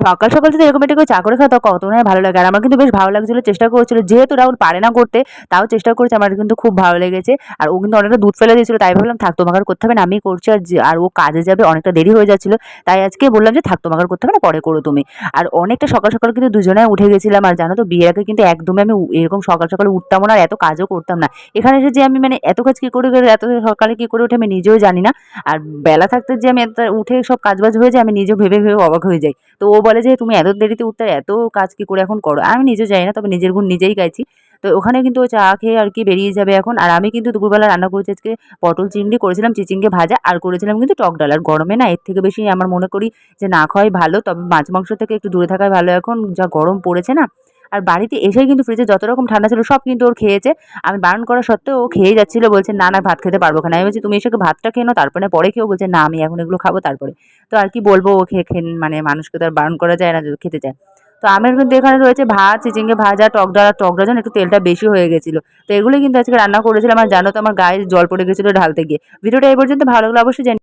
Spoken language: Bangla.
সকাল, সকাল যদি এরকম একটা কেউ চা করে খায় তো কত না ভালো লাগে। আর আমার কিন্তু বেশ ভালো লাগছিল, চেষ্টা করেছিল। যেহেতু রাহুল পারে না করতে, তাও চেষ্টা করেছে। আমার কিন্তু খুব ভালো লেগেছে। আর ও কিন্তু অনেকটা দুধ ফেলে দিয়েছিল। তাই ভাবলাম থাক তোমাকে আর করতে হবে না, আমিই করছি। আর ও কাজে যাবে, অনেকটা দেরি হয়ে যাচ্ছিল। তাই আজকে বললাম যে, "থাক তোমাকে আর করতে হবে না, পরে করো তুমি।" আর অনেকটা সকাল, সকাল কিন্তু দুজনে উঠে গেছিলাম। আর জানো তো বিয়ের আগে কিন্তু একদমই আমি এরকম সকাল, সকাল উঠতামও না আর এত কাজও করতাম না। এখানে এসে যে আমি মানে এত কাজ কি করে করে এত সকালে কি করে উঠে আমি নিজেও জানি না। আর বেলা থাকতে যে আমি এত উঠে সব কাজবাজ হয়ে যায় আমি নিজেও ভেবে, ভেবে অবাক হয়ে যাই। তো ও বলে যে, "তুমি এত দেরিতে উঠতে এত কাজ কি করে এখন করো?" আমি নিজেও জানি না। তবে নিজের গুণ নিজেই গাইছি। তো ওখানে কিন্তু ও চা খেয়ে আর কি বেরিয়ে যাবে এখন। আর আমি কিন্তু দুপুরবেলা রান্না করেছি আজকে পটল চিংড়ি করেছিলাম, চিচিঙ্গে ভাজা আর করেছিলাম কিন্তু টক ডাল। আর গরমে না এর থেকে বেশি আমার মনে করি যে না খাওয়াই ভালো। তবে মাছ মাংস থেকে একটু দূরে থাকাই ভালো এখন যা গরম পড়েছে না। আর বাড়িতে এসেই কিন্তু ফ্রিজে যত রকম ঠান্ডা ছিল সব কিন্তু ওর খেয়েছে। আমি বারণ করা সত্ত্বেও ও খেয়েই যাচ্ছিল। বলছে, "না, না ভাত খেতে পারবো না।" আমি বলছি, "তুমি এসে ভাতটা খেয়ে নাও তারপরে পরে খেও।" বলছে, "না আমি এখন এগুলো খাবো তারপরে।" তো আর কি বলবো ও মানে মানুষকে তো আর বারণ করা যায় না যে খেতে চায়। তো আমার কিন্তু এখানে রয়েছে ভাত, চিচিঙ্গে ভাজা, টক ডাল আর টক যেন একটু তেলটা বেশি হয়ে গেছিল। তো এগুলোই কিন্তু আজকে রান্না করেছিলাম। আর জানো তো আমার গায়ে জল পড়ে গেছিল ঢালতে গিয়ে। ভিডিওটা এই পর্যন্ত ভালো লাগলে অবশ্যই